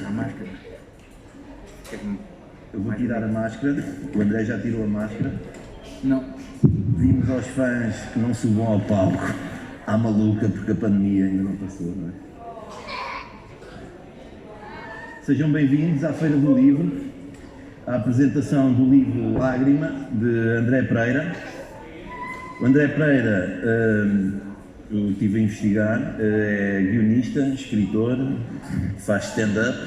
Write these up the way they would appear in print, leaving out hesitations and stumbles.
A máscara. Eu vou tirar a máscara. O André já tirou a máscara. Não. Pedimos aos fãs que não subam ao palco à maluca porque a pandemia ainda não passou, não é? Sejam bem-vindos à Feira do Livro, à apresentação do livro Lágrima, de André Pereira. O André Pereira, eu estive a investigar, é guionista, escritor, faz stand-up,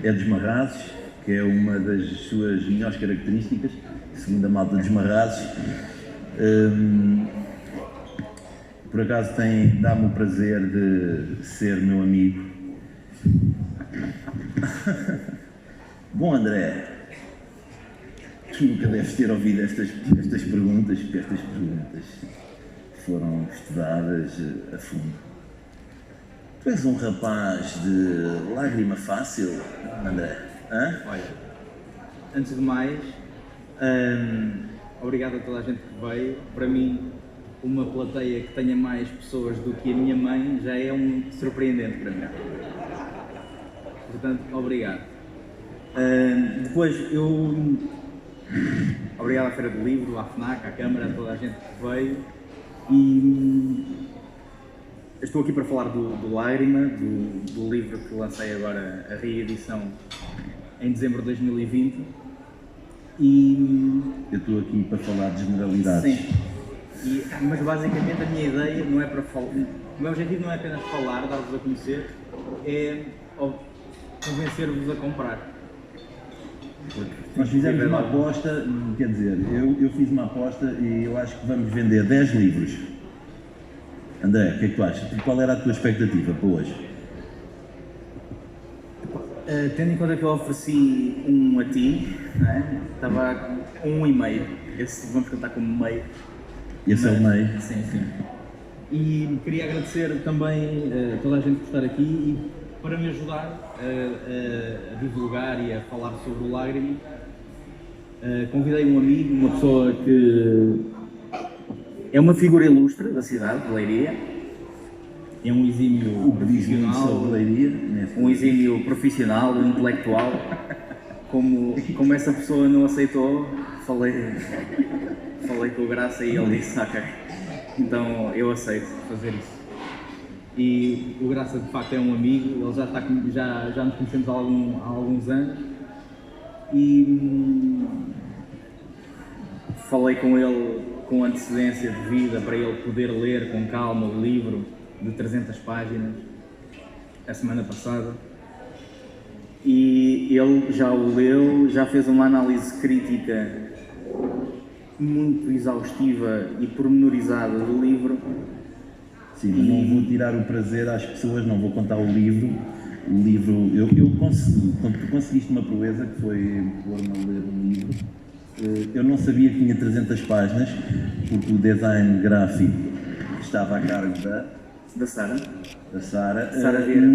é dos Marrazes, que é uma das suas melhores características, segundo a malta dos Marrazes. Por acaso dá-me o prazer de ser meu amigo. Bom, André, tu nunca deves ter ouvido estas perguntas, porque estas perguntas foram estudadas a fundo. Tu és um rapaz de lágrima fácil, André? Hã? Olha, antes de mais, obrigado a toda a gente que veio. Para mim, uma plateia que tenha mais pessoas do que a minha mãe já é surpreendente para mim. Portanto, obrigado. Depois, obrigado à Feira do Livro, à FNAC, à Câmara, a toda a gente que veio. E estou aqui para falar do Lágrima, do livro que lancei agora, a reedição, em dezembro de 2020. Eu estou aqui para falar de generalidades. Sim. Mas basicamente a minha ideia não é para falar. O meu objetivo não é apenas falar, dar-vos a conhecer, é convencer-vos a comprar. Nós fizemos uma aposta, quer dizer, eu fiz uma aposta e eu acho que vamos vender 10 livros. André, o que é que tu achas? Qual era a tua expectativa para hoje? Tendo em conta que eu ofereci um a ti, não é? Estava 1,5. Esse vamos contar como meio. Esse é o meio? Sim, sim. E queria agradecer também a toda a gente por estar aqui e para me ajudar a divulgar e a falar sobre o Lágrima. Convidei um amigo, uma pessoa que é uma figura ilustre da cidade de Leiria, é um exímio profissional, intelectual. Como essa pessoa não aceitou, falei com o Graça e ele disse, ok, então eu aceito fazer isso. E o Graça de facto é um amigo, ele já nos conhecemos há alguns anos e falei com ele com antecedência de vida para ele poder ler com calma o livro de 300 páginas a semana passada. E ele já o leu, já fez uma análise crítica muito exaustiva e pormenorizada do livro. Sim, mas não vou tirar o prazer às pessoas, não vou contar o livro. O livro, eu consegui, quando tu conseguiste uma proeza, que foi pôr-me a ler um livro, eu não sabia que tinha 300 páginas, porque o design gráfico estava a cargo Da Sara. Sara Vieira.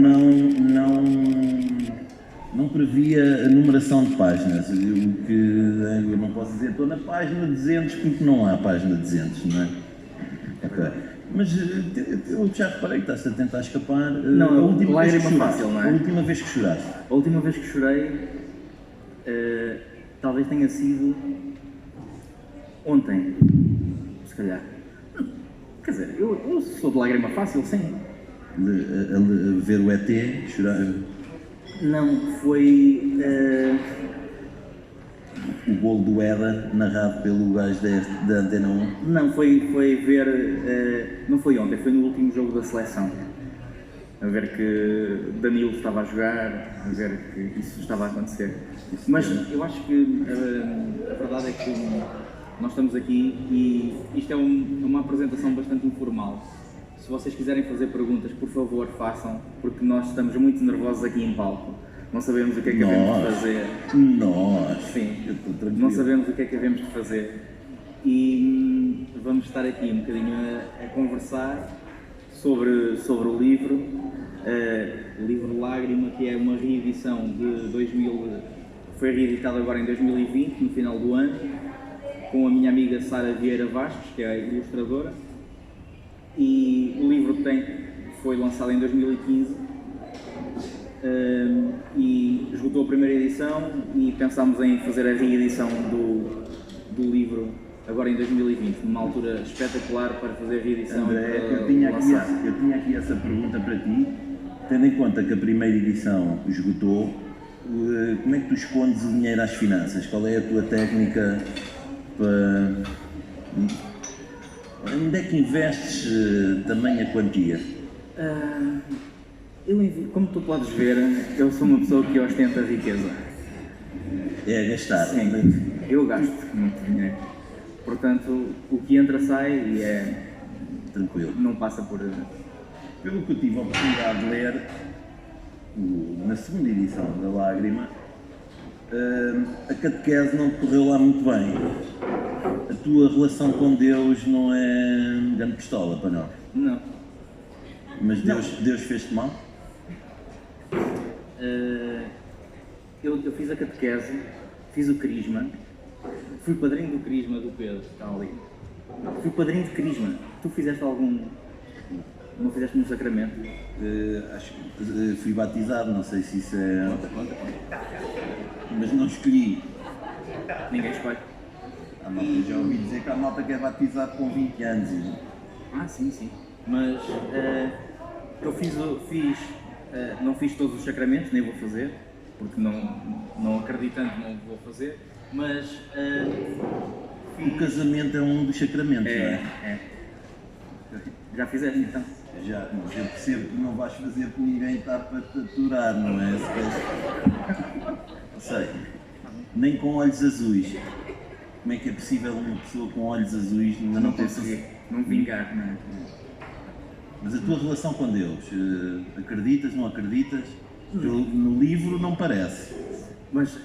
Não previa a numeração de páginas, o que eu não posso dizer estou na página 200 porque não há página 200, não é? Ok. Mas eu já reparei que estás a tentar escapar. Não, a última vez que lágrima choraste, fácil, não é? A última vez que choraste. A última vez que chorei talvez tenha sido ontem, se calhar. Quer dizer, eu sou de lágrima fácil, sim. A ver o ET, chorar. Não, foi... O golo do Éder, narrado pelo gajo da Antena 1. Não, foi ver... não foi ontem, foi no último jogo da seleção. A ver que Danilo estava a jogar, a ver que isso estava a acontecer. Mas eu acho que a verdade é que nós estamos aqui e isto é uma apresentação bastante informal. Se vocês quiserem fazer perguntas, por favor, façam, porque nós estamos muito nervosos aqui em palco. Não sabemos o que é que havemos de fazer. Sim, não sabemos o que é que havemos de fazer. E vamos estar aqui um bocadinho a conversar sobre o livro. O livro Lágrima, que é uma reedição de 2000, foi reeditado agora em 2020, no final do ano, com a minha amiga Sara Vieira Vasques, que é a ilustradora. E o livro foi lançado em 2015 e esgotou a primeira edição e pensámos em fazer a reedição do livro agora em 2020, numa altura espetacular para fazer a reedição. André, eu tinha aqui essa pergunta para ti, tendo em conta que a primeira edição esgotou, como é que tu escondes o dinheiro às finanças? Qual é a tua técnica para... Onde é que investes tamanha quantia? Como tu podes ver, eu sou uma pessoa que ostenta riqueza. É gastar? Sim, eu gasto muito dinheiro. Portanto, o que entra sai e é... Tranquilo. Não passa por... Pelo que eu tive a oportunidade de ler, na segunda edição da Lágrima, a catequese não correu lá muito bem. A tua relação com Deus não é grande pistola, para não? Não. Mas Deus fez-te mal? Eu fiz a catequese, fiz o crisma, fui padrinho do crisma do Pedro, está ali. Fui padrinho de crisma. Tu fizeste algum... Não fizeste nenhum sacramento? Acho que fui batizado, não sei se isso é... Conta. Mas não escolhi. Ninguém escolhe. Eu já ouvi dizer que há malta que é batizado com 20 anos. Sim. Mas eu não fiz todos os sacramentos, nem vou fazer, porque não acreditando não vou fazer, mas O casamento é um dos sacramentos, não é? É. Já fizeste então? Já, mas eu percebo que não vais fazer porque ninguém está para te aturar, não é? Não sei, nem com olhos azuis. Como é que é possível uma pessoa com olhos azuis ainda não conseguir? Não vingar, não é? Mas a tua relação com Deus, acreditas, não acreditas? No livro não parece. Mas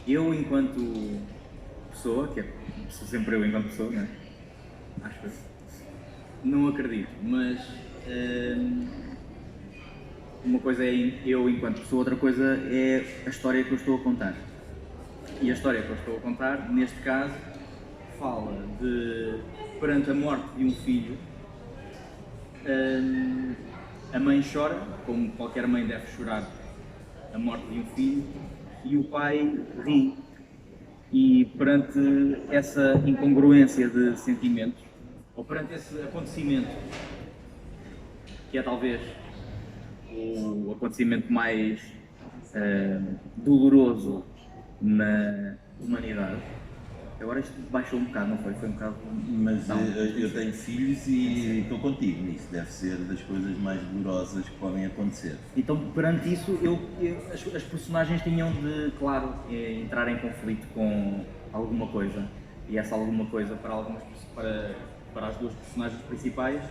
eu enquanto pessoa, que sou sempre eu enquanto pessoa, não é? Acho que não acredito, mas uma coisa é eu enquanto pessoa, outra coisa é a história que eu estou a contar. E a história que eu estou a contar, neste caso, fala de, perante a morte de um filho, a mãe chora, como qualquer mãe deve chorar a morte de um filho, e o pai ri. E perante essa incongruência de sentimentos, ou perante esse acontecimento que é talvez o acontecimento mais doloroso na humanidade. Agora isto baixou um bocado, não foi? Foi um bocado... Mas eu tenho filhos e estou contigo nisso. Deve ser das coisas mais dolorosas que podem acontecer. Então, perante isso, as personagens tinham de, claro, entrar em conflito com alguma coisa. E essa alguma coisa, para as duas personagens principais,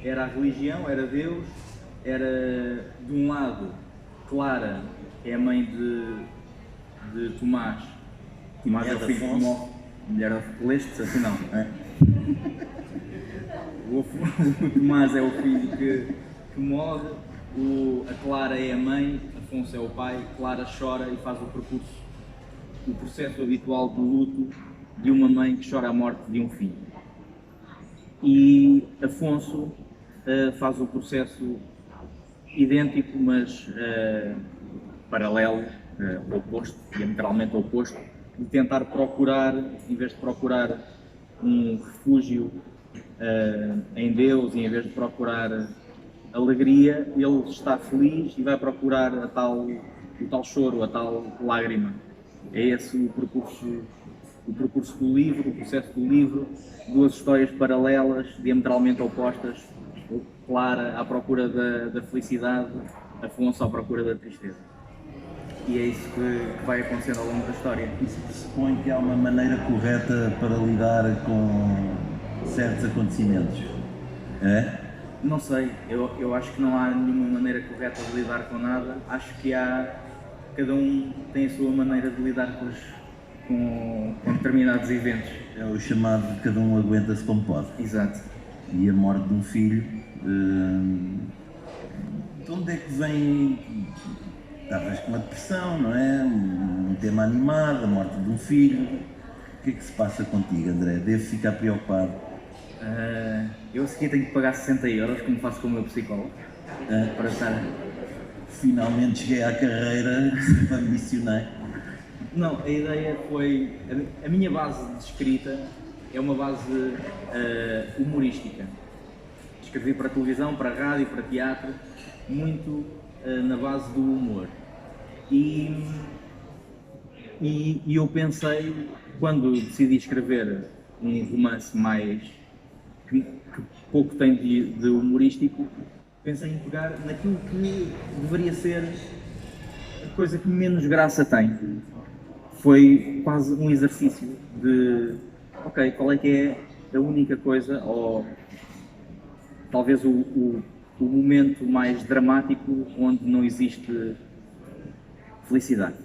era a religião, era Deus, era, de um lado, Clara, é a mãe de Tomás. Tomás é o filho que morre. Mulher da Leste, assim não. É? O Tomás é o filho que morre, a Clara é a mãe, Afonso é o pai, Clara chora e faz o processo habitual do luto de uma mãe que chora a morte de um filho. E Afonso faz o processo idêntico, mas paralelo, oposto, diametralmente oposto, de tentar procurar, em vez de procurar um refúgio em Deus e em vez de procurar alegria, ele está feliz e vai procurar o tal choro, a tal lágrima. É esse o percurso do livro, o processo do livro, duas histórias paralelas, diametralmente opostas, Clara à procura da felicidade, Afonso à procura da tristeza. E é isso que vai acontecendo ao longo da história. Isso pressupõe que há uma maneira correta para lidar com certos acontecimentos, é? Não sei, eu acho que não há nenhuma maneira correta de lidar com nada. Acho que cada um tem a sua maneira de lidar com determinados eventos. É o chamado de cada um aguenta-se como pode. Exato. E a morte de um filho, de onde é que vem? Estavas com uma depressão, não é? Um tema animado, a morte de um filho. O que é que se passa contigo, André? Devo ficar preocupado? Eu a seguir tenho que pagar 60 euros, como faço com o meu psicólogo, para estar... Finalmente cheguei à carreira que sempre ambicionei. Não, a ideia foi... A minha base de escrita é uma base humorística. Escrevi para televisão, para rádio, para teatro, muito na base do humor. E eu pensei, quando decidi escrever um romance mais... que pouco tem de humorístico, pensei em pegar naquilo que deveria ser a coisa que menos graça tem. Foi quase um exercício de, ok, qual é que é a única coisa, ou talvez o momento mais dramático onde não existe felicidade.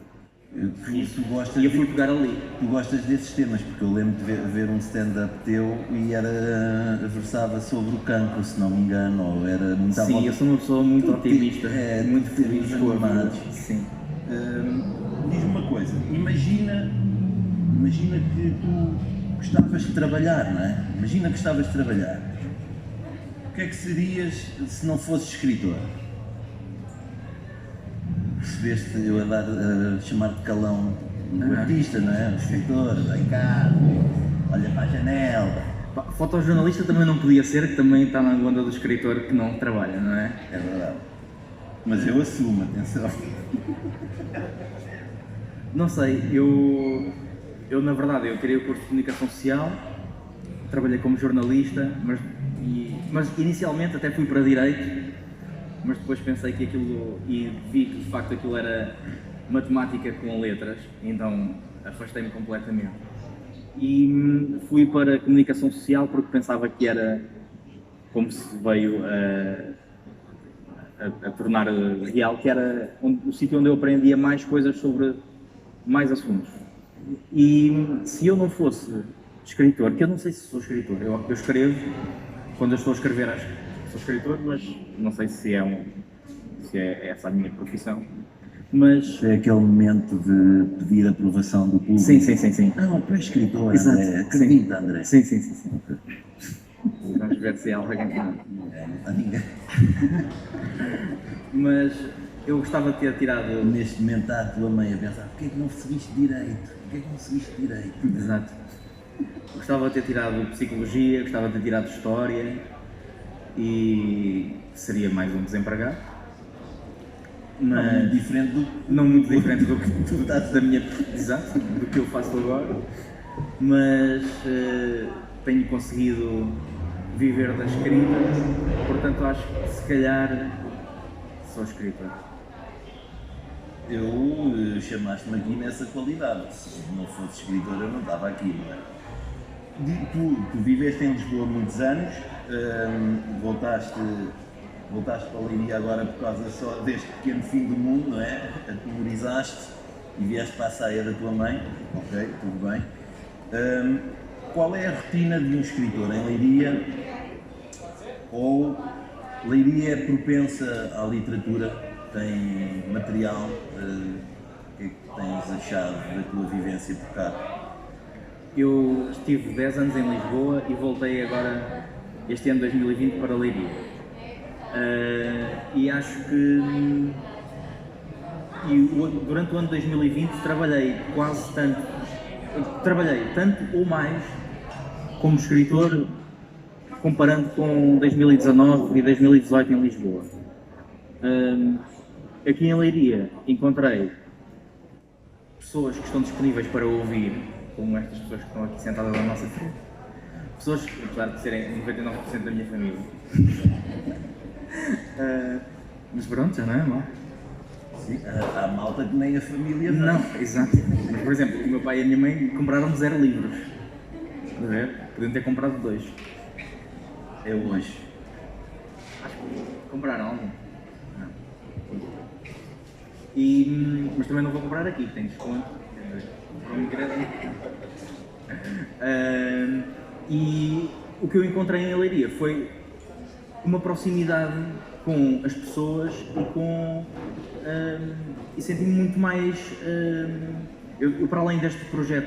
E eu fui pegar ali. Tu gostas desses temas, porque eu lembro de ver um stand-up teu e versava sobre o cancro, se não me engano, ou era muito... Sim, eu sou uma pessoa muito otimista, muito feliz com animados. Sim. Diz-me uma coisa, imagina que tu gostavas de trabalhar, não é? Imagina que gostavas de trabalhar. O que é que serias se não fosses escritor? Percebeste eu a chamar-te calão do artista, não é? O escritor, vem cá, olha para a janela. Fotojornalista também não podia ser, que também está na onda do escritor que não trabalha, não é? É verdade. Mas eu assumo, atenção. Não sei, eu na verdade, eu tirei o curso de Comunicação Social, trabalhei como jornalista, mas inicialmente até fui para Direito, mas depois pensei que aquilo, e vi que de facto aquilo era matemática com letras, então afastei-me completamente. E fui para Comunicação Social porque pensava que era como se veio a tornar real, que era o sítio onde eu aprendia mais coisas sobre mais assuntos. E se eu não fosse escritor, que eu não sei se sou escritor, eu escrevo, quando eu estou a escrever acho que sou escritor, mas não sei se é essa a minha profissão. Mas... É aquele momento de pedir a aprovação do público. Sim. Não, tu és escritor, exato. André. Acredita, André. Sim. Vamos ver se há alguém que não. Não está ninguém. Mas eu gostava de ter tirado... Neste momento está a tua mãe a pensar, porquê é que não seguiste direito? Exato. Gostava de ter tirado Psicologia, gostava de ter tirado História e seria mais um desempregado. Não Mas muito diferente do não muito diferente do que tu estás da minha exato, do que eu faço agora, mas tenho conseguido viver da escrita, portanto acho que se calhar sou escritor. Eu chamaste-me aqui nessa qualidade. Se não fosse escritor, eu não estava aqui, não é? Tu viveste em Lisboa muitos anos, voltaste para a Leiria agora por causa só deste pequeno fim do mundo, não é? Atemorizaste e vieste para a saia da tua mãe. Ok, tudo bem. Qual é a rotina de um escritor em Leiria? Ou Leiria é propensa à literatura? Tem material? O que é que tens achado da tua vivência por cá? Eu estive 10 anos em Lisboa e voltei agora, este ano 2020, para Leiria. E acho que durante o ano 2020 trabalhei tanto ou mais como escritor, comparando com 2019 e 2018 em Lisboa. Aqui em Leiria encontrei pessoas que estão disponíveis para ouvir, como estas pessoas que estão aqui sentadas à nossa frente. Pessoas que, apesar de serem 99% da minha família. Mas pronto, já não é mal. Sim, há malta que nem a família faz. Não, exato. Mas, por exemplo, o meu pai e a minha mãe compraram 0 livros. Estás a ver? Podiam ter comprado 2. É hoje. Acho que compraram algum. Não. Mas também não vou comprar aqui, tem desconto. Comprou um crédito. E o que eu encontrei em Leiria foi uma proximidade com as pessoas e senti-me muito mais. Eu, para além deste projeto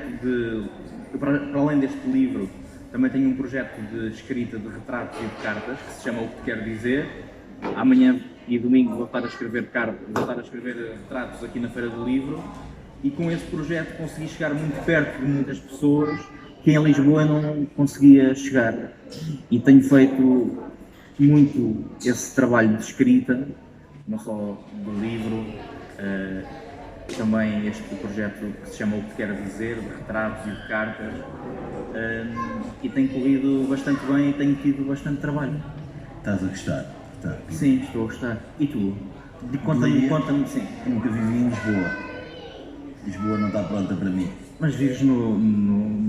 para além deste livro, também tenho um projeto de escrita de retratos e de cartas que se chama O que Te Quero Dizer. Amanhã e domingo vou estar a escrever retratos aqui na Feira do Livro, e com esse projeto consegui chegar muito perto de muitas pessoas que em Lisboa não conseguia chegar, e tenho feito muito esse trabalho de escrita, não só do livro, também este projeto que se chama O que Te Quero Dizer, de retratos e de cartas, e tem corrido bastante bem e tenho tido bastante trabalho. Estás a gostar? Tá. Sim, estou a gostar. E tu? Conta-me, sim. Nunca vivi em Lisboa. Lisboa não está pronta para mim. Mas vives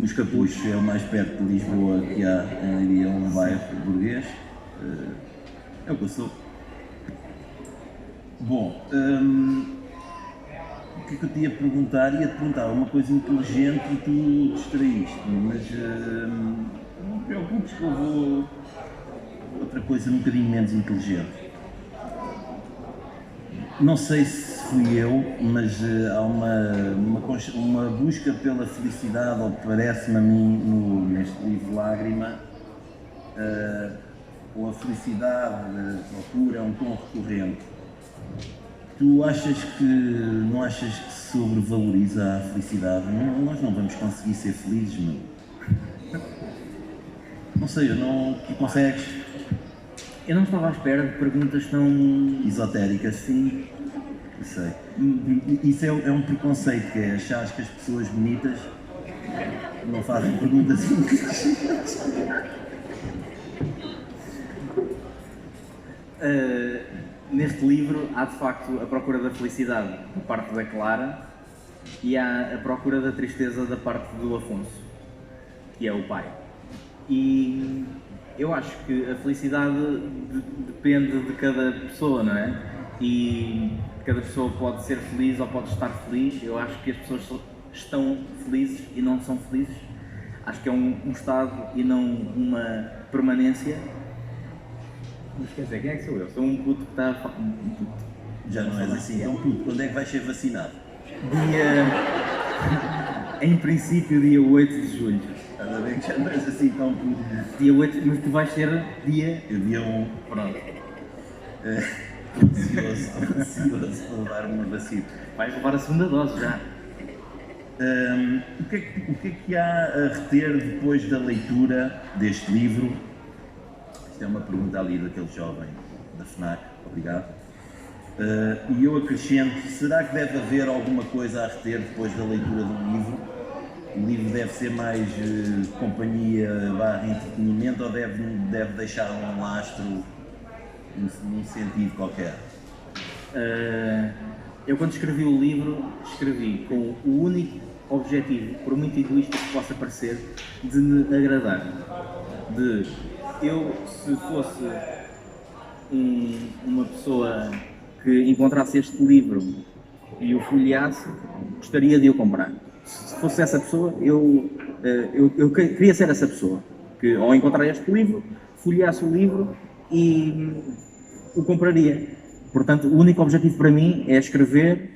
Os Capuchos é o mais perto de Lisboa que há em Leiria, um bairro burguês. É o que eu sou. Bom, o que é que eu te ia perguntar? Ia-te perguntar uma coisa inteligente e tu distraíste, mas não te preocupes que eu vou... Outra coisa um bocadinho menos inteligente. Não sei se fui eu, mas há uma busca pela felicidade, ou parece-me a mim, neste livro Lágrima, ou a felicidade, a procura, é um tom recorrente. Tu não achas que se sobrevaloriza a felicidade? Nós não vamos conseguir ser felizes, meu. Não sei, tu consegues? Eu não estava à espera de perguntas tão Esotéricas, sim. Eu sei. Isso é um preconceito, que é achar que as pessoas bonitas não fazem perguntas inteligentes. Neste livro há de facto a procura da felicidade da parte da Clara e há a procura da tristeza da parte do Afonso, que é o pai. E eu acho que a felicidade depende de cada pessoa, não é? E cada pessoa pode ser feliz ou pode estar feliz. Eu acho que as pessoas estão felizes e não são felizes. Acho que é um estado e não uma permanência. Mas quer dizer, quem é que sou eu? Sou um puto que está a falar. Já não és assim tão puto. Quando é que vais ser vacinado? Em princípio, dia 8 de julho. Estás a ver que já não és assim tão puto. Dia 8, mas tu vais ser dia... Dia 1. Pronto. Ansioso para levar uma vacina. Vais levar a segunda dose já. O que é que há a reter depois da leitura deste livro? Isto isto é uma pergunta ali daquele jovem da FNAC, obrigado. E eu acrescento, será que deve haver alguma coisa a reter depois da leitura do livro? O livro deve ser mais companhia / entretenimento ou deve deixar um lastro num sentido qualquer? Eu quando escrevi o livro, escrevi com o único objetivo, por muito egoísta que possa parecer, de me agradar. Eu, se fosse uma pessoa que encontrasse este livro e o folheasse, gostaria de o comprar. Se fosse essa pessoa, eu queria ser essa pessoa, que ao encontrar este livro, folheasse o livro e o compraria. Portanto, o único objetivo para mim é escrever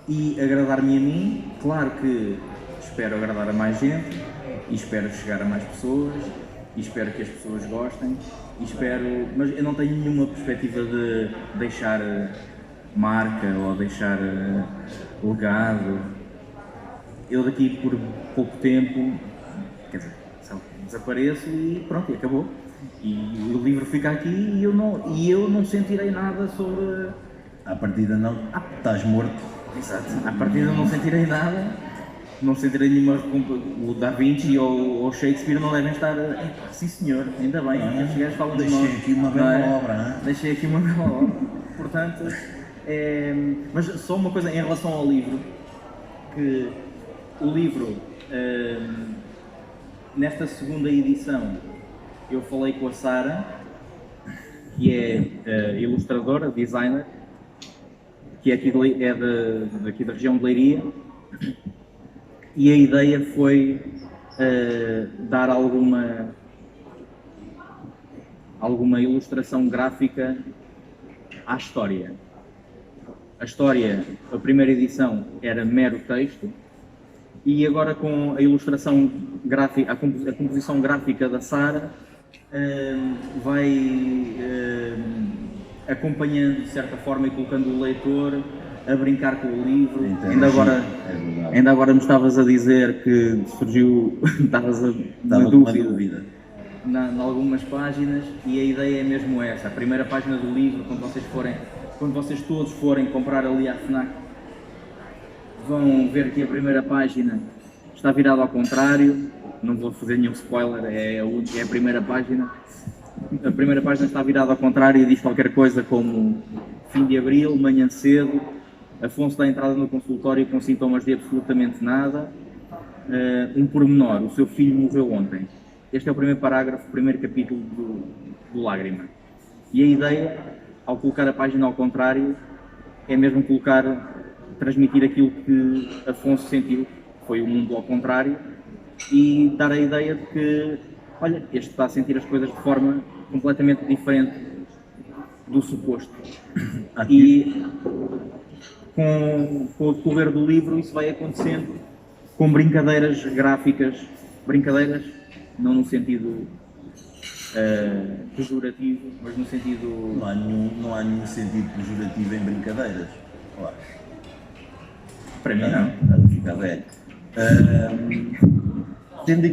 e agradar-me a mim. Claro que espero agradar a mais gente, e espero chegar a mais pessoas, e espero que as pessoas gostem, mas eu não tenho nenhuma perspectiva de deixar marca ou deixar legado. Eu daqui por pouco tempo, quer dizer, desapareço e pronto, e acabou. E o livro fica aqui e eu não sentirei nada sobre... À partida não, estás morto. Exato, à partida não sentirei nada, não sentirei nenhuma... O Da Vinci ou o Shakespeare não devem estar... Sim senhor, ainda bem, estes gajos falam de nós. Deixei aqui uma bela obra. Deixei aqui uma bela obra. Portanto, mas só uma coisa em relação ao livro, que o livro, nesta segunda edição, eu falei com a Sara, que é ilustradora, designer, que é aqui da região de Leiria, e a ideia foi dar alguma ilustração gráfica à história. A história, a primeira edição, era mero texto, e agora com a ilustração gráfica, a composição gráfica da Sara, vai acompanhando de certa forma e colocando o leitor a brincar com o livro. Ainda agora me estavas a dizer que surgiu, estavas uma dúvida em algumas páginas, e a ideia é mesmo essa. A primeira página do livro, quando vocês todos forem comprar ali à FNAC, vão ver que a primeira página está virada ao contrário. Não vou fazer nenhum spoiler, é a primeira página. A primeira página está virada ao contrário e diz qualquer coisa como: fim de abril, manhã cedo, Afonso dá entrada no consultório com sintomas de absolutamente nada. Um pormenor: o seu filho morreu ontem. Este é o primeiro parágrafo, o primeiro capítulo do Lágrima. E a ideia, ao colocar a página ao contrário, é mesmo transmitir aquilo que Afonso sentiu, foi o mundo ao contrário, e dar a ideia de que, olha, este está a sentir as coisas de forma completamente diferente do suposto. E com o decorrer do livro isso vai acontecendo com brincadeiras gráficas, brincadeiras não no sentido pejorativo, mas no sentido... Não há nenhum sentido pejorativo em brincadeiras, eu acho. Para mim não. Está a ficar velho. Tendo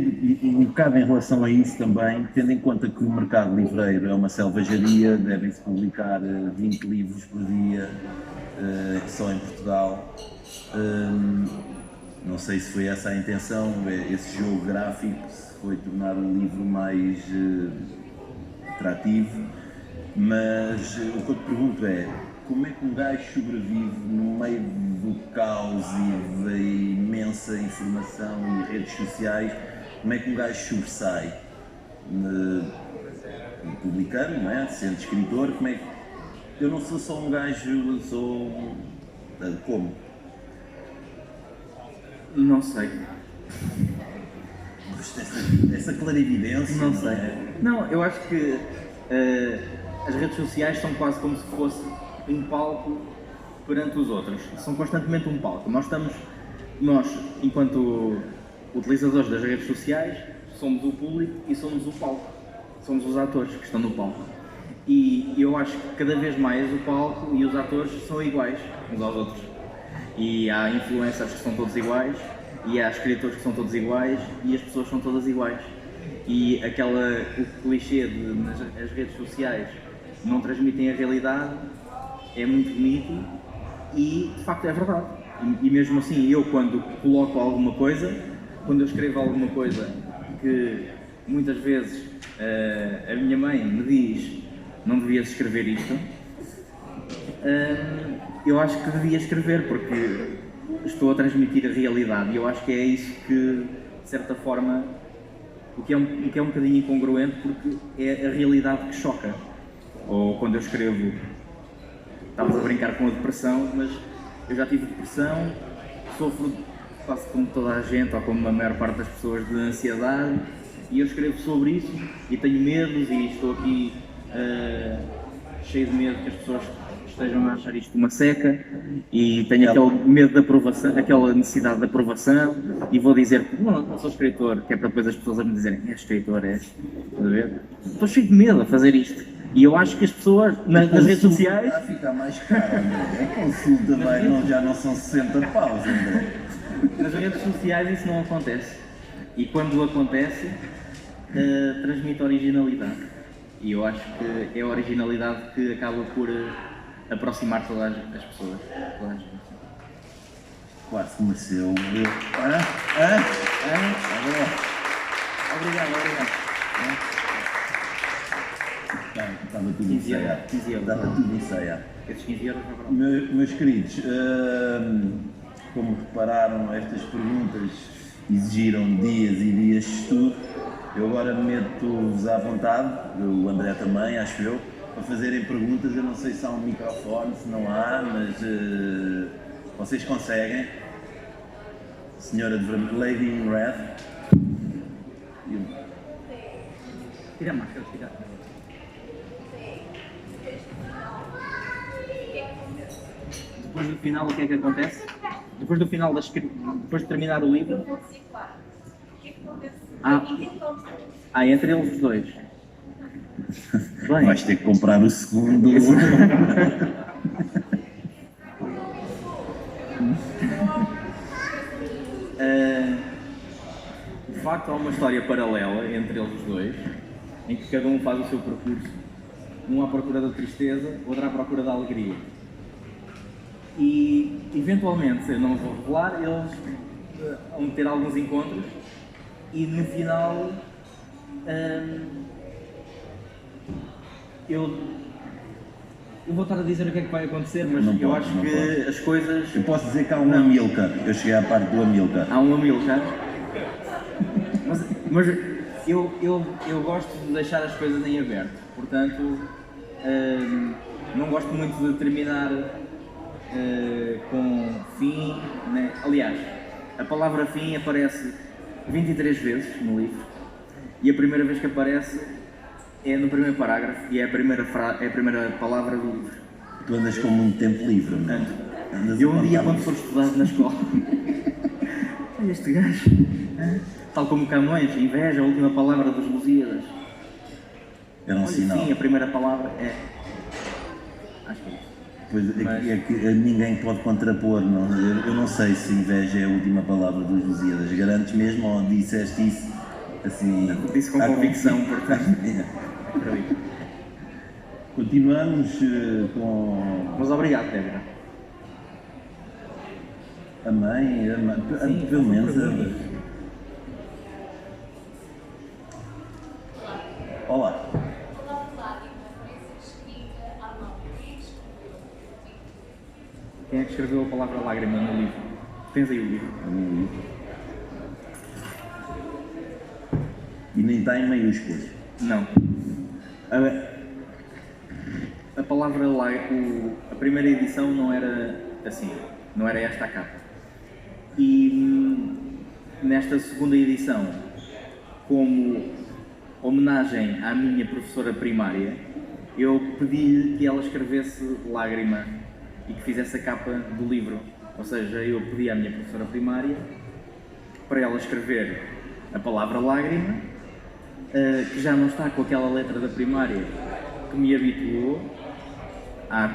um bocado em relação a isso também, tendo em conta que o mercado livreiro é uma selvageria, devem-se publicar 20 livros por dia, só em Portugal. Não sei se foi essa a intenção, esse jogo gráfico, se foi tornar o livro mais atrativo, mas o que eu te pergunto é: como é que um gajo sobrevive no meio do caos e da imensa informação e redes sociais? Como é que um gajo sobressai? Publicando, não é? Sendo escritor, como é que... Eu não sou só um gajo, sou... Como? Não sei. Essa clarividência... Não sei. Não, eu acho que as redes sociais são quase como se fosse um palco perante os outros. São constantemente um palco. Nós, enquanto utilizadores das redes sociais, somos o público e somos o palco. Somos os atores que estão no palco. E eu acho que cada vez mais o palco e os atores são iguais uns aos outros. E há influencers que são todos iguais, e há escritores que são todos iguais, e as pessoas são todas iguais. E o clichê de as redes sociais não transmitem a realidade é muito bonito e de facto é verdade. E mesmo assim, eu quando coloco alguma coisa, quando eu escrevo alguma coisa que muitas vezes a minha mãe me diz não devias escrever isto, eu acho que devia escrever porque estou a transmitir a realidade e eu acho que é isso que, de certa forma, o que é um bocadinho incongruente porque é a realidade que choca. Ou quando eu escrevo, estavas a brincar com a depressão, mas eu já tive depressão, sofro quase como toda a gente ou como a maior parte das pessoas de ansiedade e eu escrevo sobre isso e tenho medos e estou aqui cheio de medo que as pessoas estejam a achar isto uma seca e tenho aquele medo de aprovação, aquela necessidade de aprovação e vou dizer que não sou escritor, que é para depois as pessoas me dizerem és escritor, és, estás a ver? Estou cheio de medo a fazer isto e eu acho que as pessoas nas redes sociais... Está a ficar mais caro, André. A consulta já não são 60 paus, André. Nas redes sociais isso não acontece e quando acontece transmite originalidade e eu acho que é a originalidade que acaba por aproximar todas as pessoas. Quase que mereceu. Obrigado. Estava tudo ensaiado. Estava tudo ensaiado. Esses 15 euros é verdade. Meus queridos, como repararam, estas perguntas exigiram dias e dias de estudo. Eu agora meto-vos à vontade, o André também, acho eu, para fazerem perguntas. Eu não sei se há um microfone, se não há, mas vocês conseguem. Senhora de vermelho, Lady in Red. Tira a máscara, tira. Depois do final, o que é que acontece? Depois do final depois de terminar o livro. Entre eles os dois. Bem. Vais ter que comprar o segundo. De facto, há uma história paralela entre eles os dois, em que cada um faz o seu percurso, um à procura da tristeza, outro à procura da alegria. E, eventualmente, eu não vou revelar, eles vão ter alguns encontros e, no final, eu vou estar a dizer o que é que vai acontecer, mas eu acho que as coisas... Eu posso dizer que há um Amilcar. Eu cheguei à parte do Amilcar. Há um Amilcar. Mas eu gosto de deixar as coisas em aberto. Portanto, não gosto muito de terminar com fim, né? Aliás, a palavra fim aparece 23 vezes no livro e a primeira vez que aparece é no primeiro parágrafo e é a primeira palavra do livro. Tu andas com muito tempo livre, não é? Eu um dia, quando for estudado na escola, este gajo, tal como Camões, inveja, a última palavra dos Lusíadas. Era um sinal. Sim, a primeira palavra é... Acho que é isso. Pois é que ninguém pode contrapor, não? Eu não sei se inveja é a última palavra dos Lusíadas. Garantes mesmo ou disseste isso assim... Disse com convicção, portanto. Continuamos com... Mas obrigado, Débora. A mãe, Sim, pelo menos... Olá. Quem é que escreveu a palavra lágrima no livro? Tens aí o livro. E nem está em maiúsculas. Não. A palavra a primeira edição não era assim, não era esta a capa. E nesta segunda edição, como homenagem à minha professora primária, eu pedi-lhe que ela escrevesse lágrima e que fizesse a capa do livro. Ou seja, eu pedi à minha professora primária para ela escrever a palavra lágrima, que já não está com aquela letra da primária que me habituou há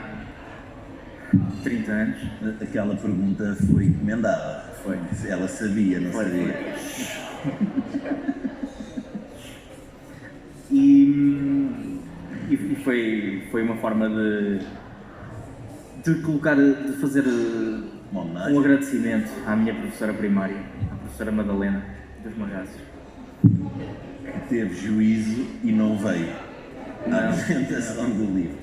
30 anos. Aquela pergunta foi encomendada. Foi. Ela sabia, não sabia. E foi uma forma de colocar, de fazer um agradecimento à minha professora primária, à professora Madalena dos Marrazes. Que teve juízo e não veio à apresentação do livro.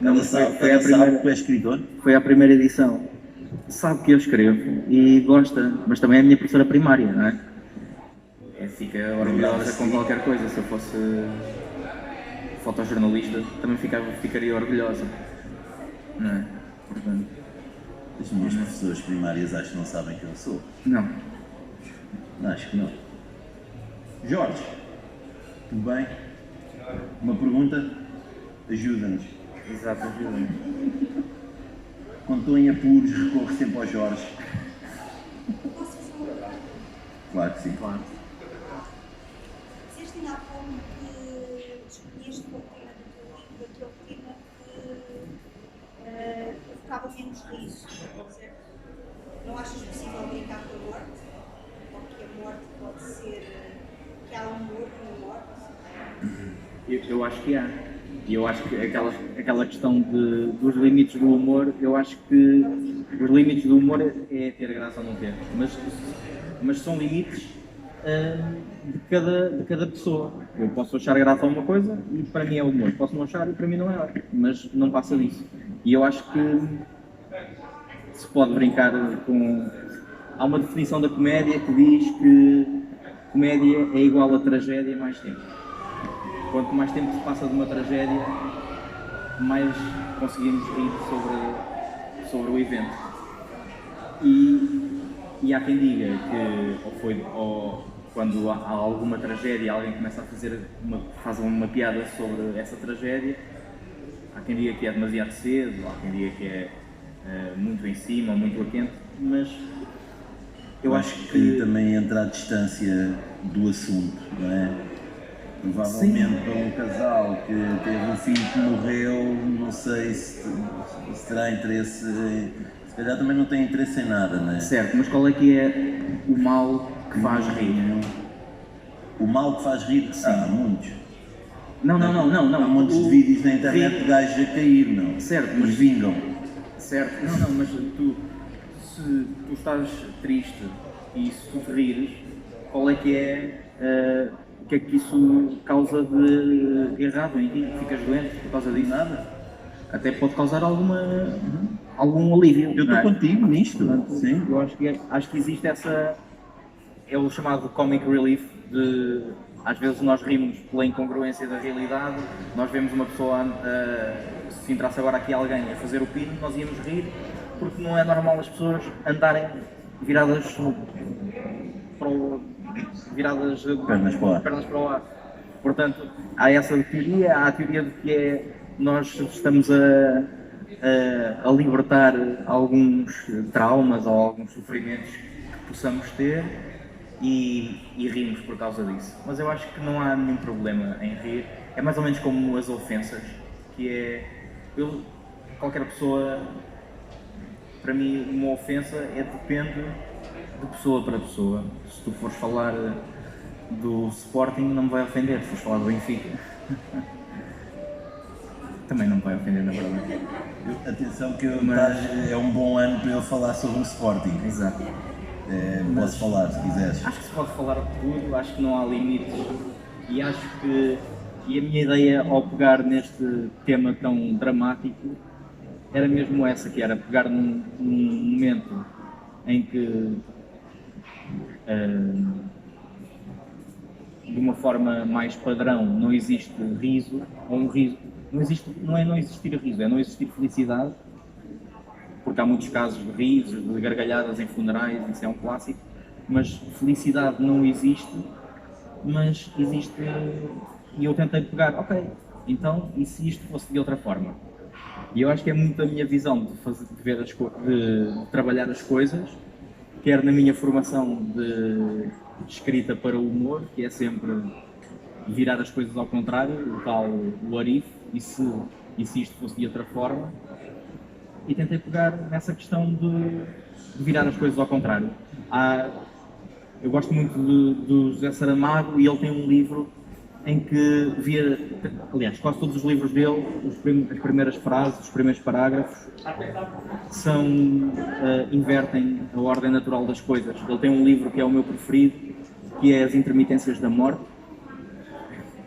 Ela sabe que tu és escritor? Foi a primeira edição. Sabe que eu escrevo e gosta, mas também é a minha professora primária, não é? Fica orgulhosa com qualquer coisa. Se eu fosse fotojornalista, também ficaria orgulhosa, não é? Portanto, as minhas professoras primárias acho que não sabem quem eu sou. Não. Acho que não. Jorge, tudo bem? Uma pergunta? Ajuda-nos. Exato, ajuda-nos. Quando estou em apuros, recorro sempre ao Jorge. Claro que sim. Claro. Dizeste ainda há pouco que escolheste o tema do teu livro, aquele tema que provocava menos riso, certo? Não achas possível brincar com a morte? Ou que a morte pode ser, que há humor na morte? Eu acho que há. E eu acho que aquela questão dos limites do humor, eu acho que os limites do humor é ter graça ou não ter. Mas são limites de cada pessoa. Eu posso achar graça a uma coisa e para mim é humor. Posso não achar e para mim não é. Mas não passa disso. E eu acho que se pode brincar com... Há uma definição da comédia que diz que comédia é igual a tragédia mais tempo. Quanto mais tempo se passa de uma tragédia, mais conseguimos rir sobre o evento. E há quem diga que quando há alguma tragédia, alguém começa a faz uma piada sobre essa tragédia, há quem diga que é demasiado cedo, há quem diga que é muito em cima, muito a quente, mas eu acho que... aí também entra a distância do assunto, não é? Provavelmente para um casal que teve um filho que morreu, não sei se terá interesse, se calhar também não tem interesse em nada, não é? Certo, mas qual é que é o mal que faz rir? O mal que faz rir? Sim. Há muitos. Não. Há muitos de vídeos na internet de gajos a cair, não? Certo, mas vingam. Certo, mas se tu estás triste e se tu te rires, qual é que é... o que é que isso causa de errado em ti? Ficas doente por causa disso? Nada. Até pode causar algum alívio. Eu estou contigo nisto. Portanto, sim. Eu acho que existe essa... É o chamado comic relief de... Às vezes nós rimos pela incongruência da realidade, nós vemos uma pessoa, se entrasse agora aqui alguém a fazer o pino, nós íamos rir, porque não é normal as pessoas andarem viradas pernas para o ar. Portanto, há essa teoria, há a teoria de que nós estamos a libertar alguns traumas ou alguns sofrimentos que possamos ter e rimos por causa disso. Mas eu acho que não há nenhum problema em rir. É mais ou menos como as ofensas, que é... qualquer pessoa, para mim, uma ofensa depende de pessoa para pessoa. Se tu fores falar do Sporting, não me vai ofender. Se fores falar do Benfica, também não me vai ofender, na verdade. Atenção que é um bom ano para eu falar sobre o Sporting. Exato. Posso falar, se quiseres. Acho que se pode falar de tudo, acho que não há limites. E acho que... E a minha ideia ao pegar neste tema tão dramático era mesmo essa, que era pegar num momento em que de uma forma mais padrão não existe riso, ou um riso, não é não existir riso, é não existir felicidade, porque há muitos casos de risos, de gargalhadas em funerais, isso é um clássico, mas felicidade não existe, mas existe, e eu tentei pegar, ok, então, e se isto fosse de outra forma? E eu acho que é muito a minha visão de trabalhar as coisas, quer na minha formação de escrita para o humor, que é sempre virar as coisas ao contrário, o tal what if, e se isto fosse de outra forma, e tentei pegar nessa questão de virar as coisas ao contrário. Eu gosto muito do José Saramago e ele tem um livro em que via, aliás, quase todos os livros dele, as primeiras frases, os primeiros parágrafos, invertem a ordem natural das coisas. Ele tem um livro que é o meu preferido, que é As Intermitências da Morte.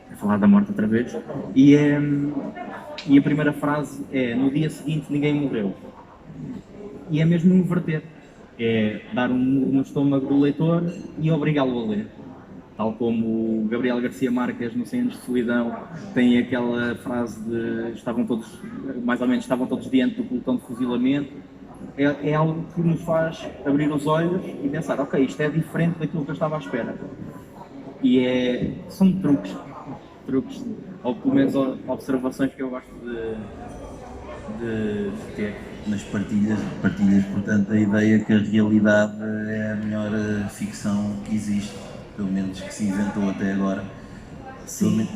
Vou falar da morte outra vez. E a primeira frase é: no dia seguinte ninguém morreu. E é mesmo inverter. É dar um murro no estômago do leitor e obrigá-lo a ler. Tal como o Gabriel Garcia Marques, no 100 anos de solidão, tem aquela frase de estavam todos diante do pelotão de fuzilamento. É algo que nos faz abrir os olhos e pensar, ok, isto é diferente daquilo que eu estava à espera. E são truques, ou pelo menos observações que eu gosto de ter. Mas partilhas, portanto, a ideia que a realidade é a melhor ficção que existe, pelo menos que se inventou até agora. Sim,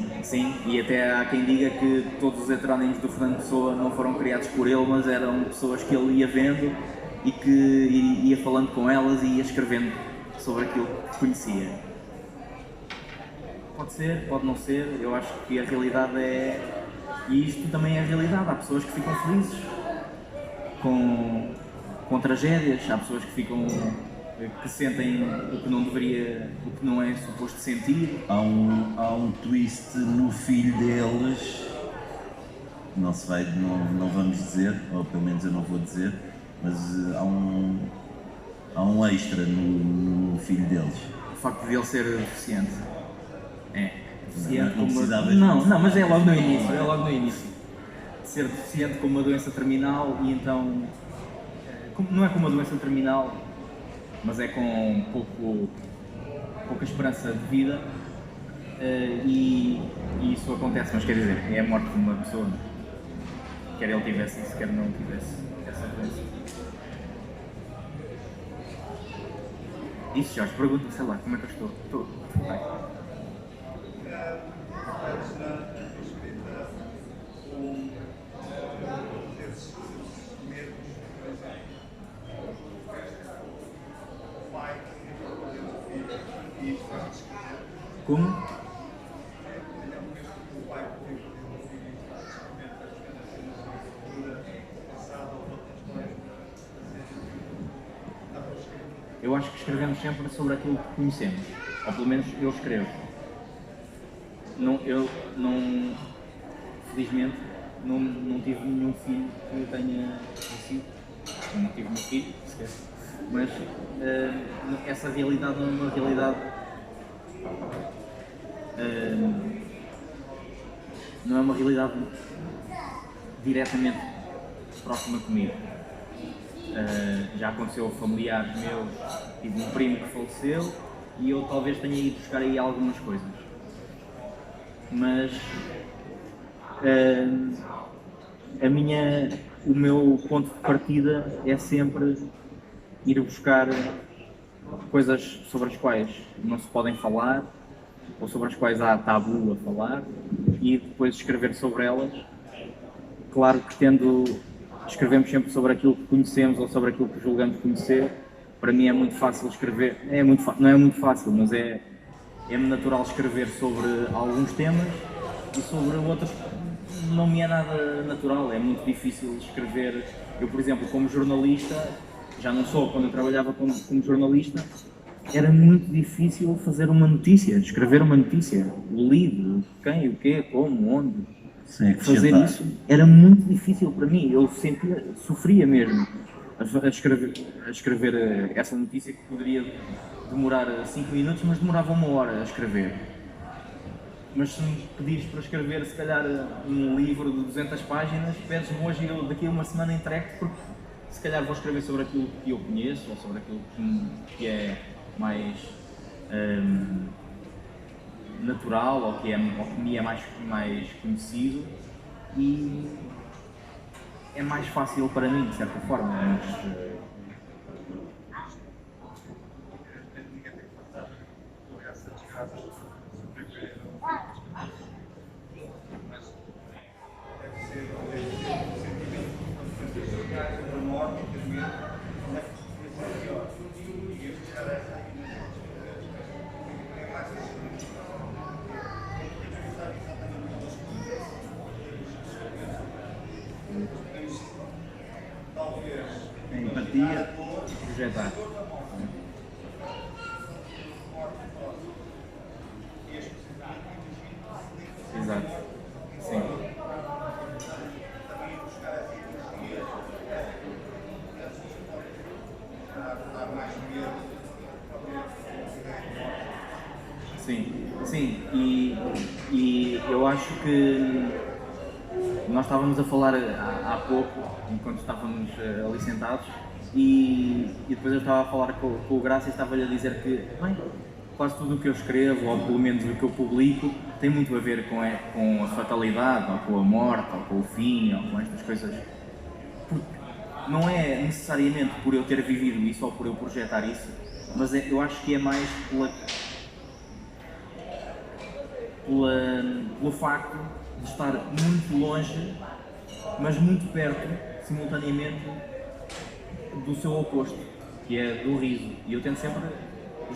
e até há quem diga que todos os heterónimos do Fernando Pessoa não foram criados por ele, mas eram pessoas que ele ia vendo e que ia falando com elas e ia escrevendo sobre aquilo que conhecia. Pode ser, pode não ser, eu acho que a realidade é... E isto também é a realidade, há pessoas que ficam felizes com tragédias, há pessoas que sentem o que não deveria, o que não é suposto sentir. Há um twist no filho deles, não vamos dizer, ou pelo menos eu não vou dizer, mas há um extra no filho deles. O facto de ele ser deficiente. Não, mas é logo no início. Ser deficiente com uma doença terminal e então... Não é com uma doença terminal, mas é com pouca esperança de vida e isso acontece, mas quer dizer, é a morte de uma pessoa, quer ele tivesse isso, quer não tivesse essa doença. Isso, Jorge, pergunta-me, sei lá, como é que eu estou? Estou bem. Como? Eu acho que escrevemos sempre sobre aquilo que conhecemos, ou pelo menos eu escrevo. Felizmente, não tive nenhum filho que eu tenha conhecido. Eu não tive nenhum filho, esquece. Mas essa realidade não é uma realidade. Não é uma realidade diretamente próxima comigo. Já aconteceu a familiares meus, tive um primo que faleceu e eu talvez tenha ido buscar aí algumas coisas. Mas o meu ponto de partida é sempre ir buscar coisas sobre as quais não se podem falar ou sobre as quais há tabu a falar e depois escrever sobre elas. Claro que escrevemos sempre sobre aquilo que conhecemos ou sobre aquilo que julgamos conhecer. Para mim é muito fácil escrever, não é muito fácil, mas é-me natural escrever sobre alguns temas e sobre outros não me é nada natural, é muito difícil escrever. Eu, por exemplo, como jornalista, já não sou, quando eu trabalhava como jornalista, era muito difícil fazer uma notícia, escrever uma notícia, o livro, quem, o quê, como, onde. Fazer isso era muito difícil para mim, eu sofria mesmo a escrever essa notícia que poderia demorar 5 minutos, mas demorava 1 hora a escrever. Mas se me pedires para escrever, se calhar, um livro de 200 páginas, pedes-me hoje e eu daqui a uma semana entrego-te, porque se calhar vou escrever sobre aquilo que eu conheço, ou sobre aquilo que é mais natural, ou que me é mais conhecido, e é mais fácil para mim, de certa forma, mas... empatia, projetar. Exato. Sim. Sim, e eu acho que nós estávamos a falar há pouco, enquanto estávamos ali sentados, e depois eu estava a falar com o Graça e estava-lhe a dizer que, bem, quase tudo o que eu escrevo, ou pelo menos o que eu publico, tem muito a ver com a fatalidade, ou com a morte, ou com o fim, ou com estas coisas. Porque não é necessariamente por eu ter vivido isso ou por eu projetar isso, mas eu acho que é mais pelo facto de estar muito longe, mas muito perto, simultaneamente, do seu oposto, que é do riso. E eu tento sempre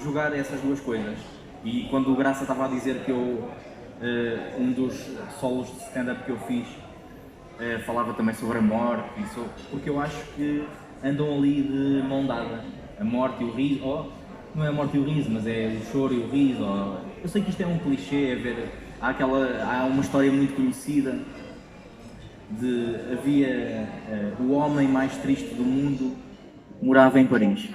jogar essas duas coisas. E quando o Graça estava a dizer que eu, um dos solos de stand-up que eu fiz, falava também sobre a morte, porque eu acho que andam ali de mão dada, a morte e o riso, não é a morte e o riso, mas é o choro e o riso. Eu sei que isto é um clichê, há uma história muito conhecida havia o homem mais triste do mundo morava em Paris.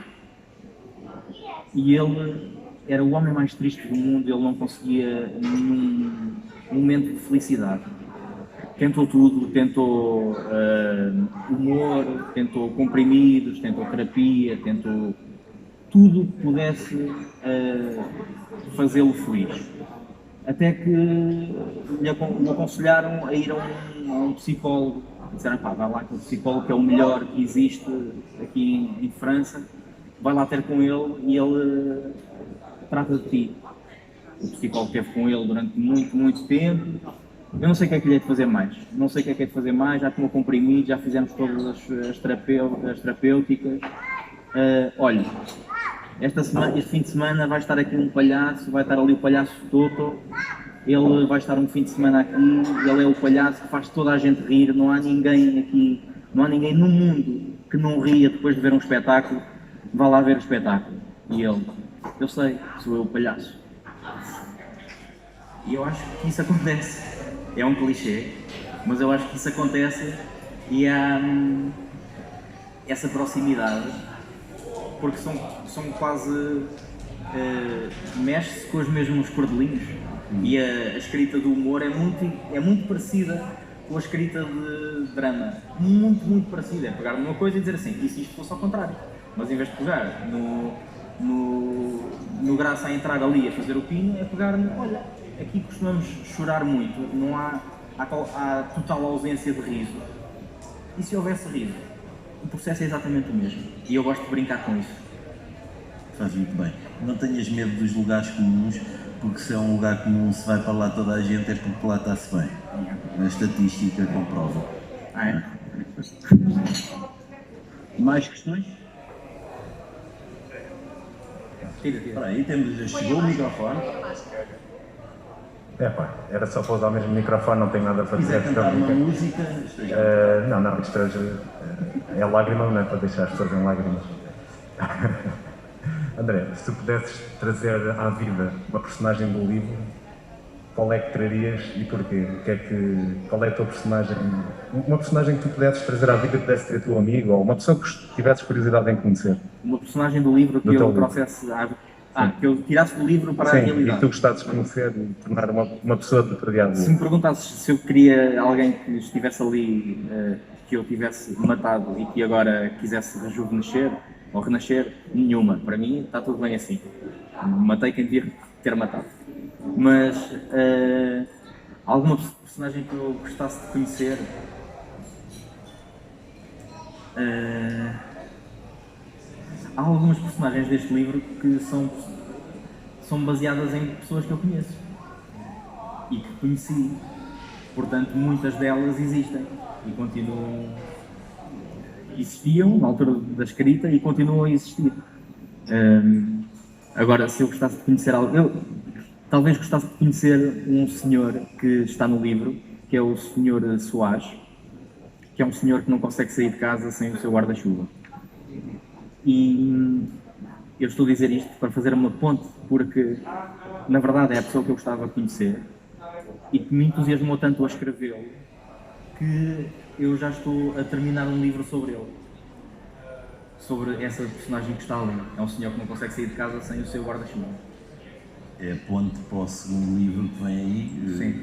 E ele era o homem mais triste do mundo, ele não conseguia nenhum momento de felicidade. Tentou tudo, tentou humor, tentou comprimidos, tentou terapia, tentou tudo que pudesse fazê-lo feliz. Até que lhe aconselharam a ir a um psicólogo. Disseram, pá, vai lá com o psicólogo que é o melhor que existe aqui em França, vai lá ter com ele e ele trata de ti. O psicólogo esteve com ele durante muito, muito tempo. Eu não sei o que é que lhe é de fazer mais. Não sei o que é de fazer mais, já tomou comprimido, já fizemos todas as terapêuticas. Olha, este fim de semana vai estar aqui um palhaço, vai estar ali o palhaço Toto, ele vai estar um fim de semana aqui, ele é o palhaço que faz toda a gente rir, não há ninguém aqui, não há ninguém no mundo que não ria depois de ver um espetáculo, vá lá ver o espetáculo. E ele, eu sei, sou eu o palhaço. E eu acho que isso acontece. É um clichê, mas eu acho que isso acontece e há essa proximidade, porque são quase mexe-se com os mesmos cordelinhos e a escrita do humor é muito parecida com a escrita de drama, muito parecida. É pegar numa coisa e dizer assim, e se isto fosse ao contrário, mas em vez de pegar no Graça a entrar ali a fazer o pino, é pegar no, olha, aqui costumamos chorar muito, não há total ausência de riso, e se houvesse riso, o processo é exatamente o mesmo, e eu gosto de brincar com isso. Faz muito bem. Não tenhas medo dos lugares comuns, porque se é um lugar comum, se vai para lá toda a gente, é porque lá está-se bem. A estatística comprova. É? Mais questões? Tira. Espera aí, chegou o microfone. Era só para usar o mesmo microfone, não tenho nada para dizer. Quiser cantar uma música? Não, isto é lágrima, não é para deixar as pessoas em lágrimas. André, se tu pudesses trazer à vida uma personagem do livro, qual é que trarias e porquê? Qual é a tua personagem? Uma personagem que tu pudesses trazer à vida, que pudesse ser teu amigo, ou uma pessoa que tivesses curiosidade em conhecer? Uma personagem do livro que eu trouxesse que eu tirasse do livro para a realidade. E que tu gostasses de conhecer e tornar uma pessoa do teu dia a dia. Se me perguntasses se eu queria alguém que estivesse ali, que eu tivesse matado e que agora quisesse rejuvenescer ou renascer, nenhuma. Para mim está tudo bem assim. Matei quem devia ter matado. Mas alguma personagem que eu gostasse de conhecer, há algumas personagens deste livro que são baseadas em pessoas que eu conheço e que conheci, portanto muitas delas existem e existiam na altura da escrita e continuam a existir. Agora, se eu gostasse de conhecer eu talvez gostasse de conhecer um senhor que está no livro, que é o Sr. Soares, que é um senhor que não consegue sair de casa sem o seu guarda-chuva. E eu estou a dizer isto para fazer uma ponte, porque na verdade é a pessoa que eu gostava de conhecer e que me entusiasmou tanto a escrevê-lo que eu já estou a terminar um livro sobre ele. Sobre essa personagem que está ali. É um senhor que não consegue sair de casa sem o seu guarda-chuva. É ponto para o segundo livro que vem aí. Sim.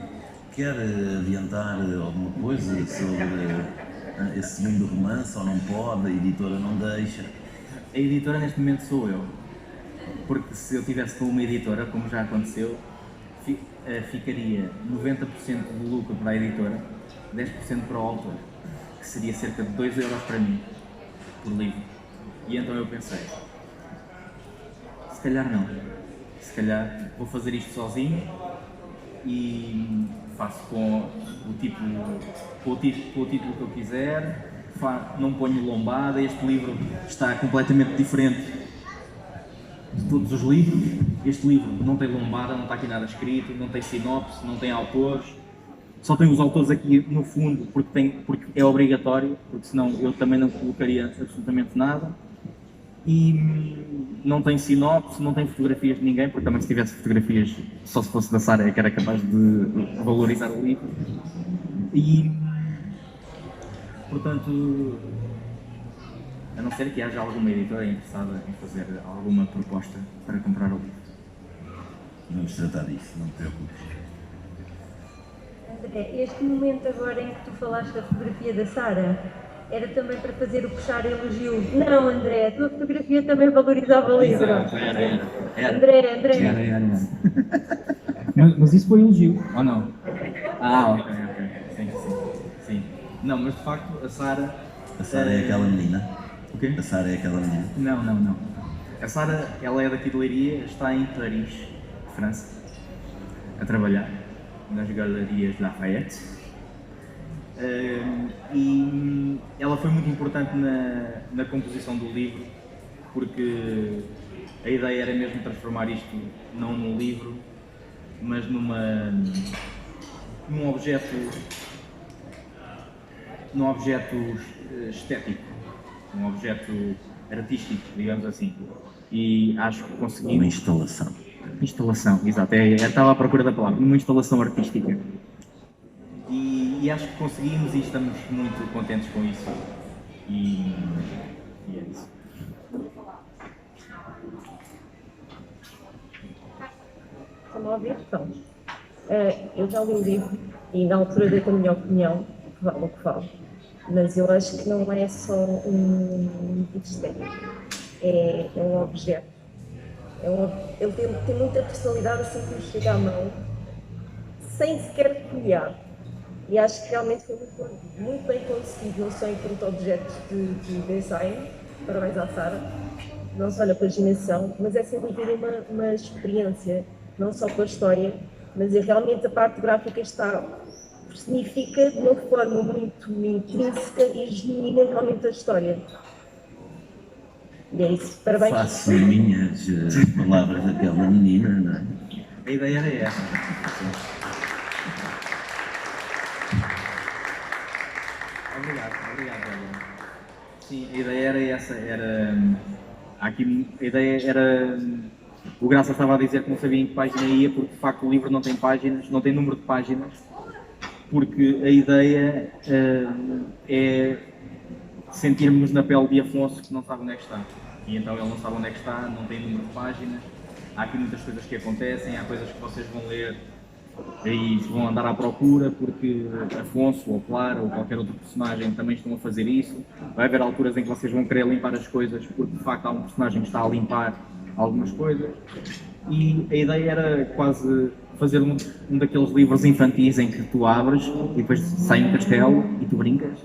Quer adiantar alguma coisa sobre esse segundo romance ou não pode? A editora não deixa? A editora neste momento sou eu. Porque se eu tivesse com uma editora, como já aconteceu, ficaria 90% do lucro para a editora, 10% para o autor, que seria cerca de 2 euros para mim, por livro. E então eu pensei, se calhar não, se calhar vou fazer isto sozinho e faço com o título que eu quiser, não ponho lombada. Este livro está completamente diferente de todos os livros. Este livro não tem lombada, não está aqui nada escrito, não tem sinopse, não tem autores, só tem os autores aqui no fundo porque é obrigatório, porque senão eu também não colocaria absolutamente nada. E não tem sinopse, não tem fotografias de ninguém, porque também se tivesse fotografias, só se fosse da Sara é que era capaz de valorizar o livro. E, portanto, a não ser que haja alguma editora interessada em fazer alguma proposta para comprar o livro. Vamos tratar disso, não te preocupes. André, este momento agora em que tu falaste da fotografia da Sara, era também para fazer o puxar elogio. Não, André, a tua fotografia também valorizava o livro. Era. André. Era. Mas isso foi elogio, ou não? Ok. Sim. Não, mas de facto a Sara... A Sara é aquela menina? O quê? A Sara é aquela menina? Não. A Sara, ela é daqui de Leiria, está em Paris, França, a trabalhar nas galerias Lafayette. E ela foi muito importante na composição do livro, porque a ideia era mesmo transformar isto não num livro, mas num objeto estético, um objeto artístico, digamos assim. E acho que consegui... Uma instalação. Instalação, exato. Eu estava à procura da palavra. Uma instalação artística. E acho que conseguimos e estamos muito contentes com isso. E é isso. Estão a ouvir? Então, eu já li o livro e na altura dei a minha opinião, que vale o que vale. Mas eu acho que não é só um tipo estético. É um objeto. Ele tem muita personalidade assim que nos chega à mão, sem sequer folhear. E acho que realmente foi muito bem conseguido, não só enquanto objeto de design, parabéns à Sara, não só na paginação, mas é sem dúvida uma experiência, não só com a história, mas realmente a parte gráfica personifica de uma forma muito intrínseca e genuína realmente a história. E é isso, parabéns. Faço minhas as palavras daquela menina, não é? A ideia era essa. Obrigado. Sim, a ideia era essa. A ideia era... O Graça estava a dizer que não sabia em que página ia, porque de facto o livro não tem páginas, não tem número de páginas, porque a ideia é sentirmos na pele de Afonso, que não sabe onde é que está. E então ele não sabe onde é que está, não tem número de páginas. Há aqui muitas coisas que acontecem, há coisas que vocês vão ler e vão andar à procura, porque Afonso ou Clara ou qualquer outro personagem também estão a fazer isso. Vai haver alturas em que vocês vão querer limpar as coisas, porque de facto há um personagem que está a limpar algumas coisas. E a ideia era quase fazer um daqueles livros infantis em que tu abres e depois sai um castelo e tu brincas,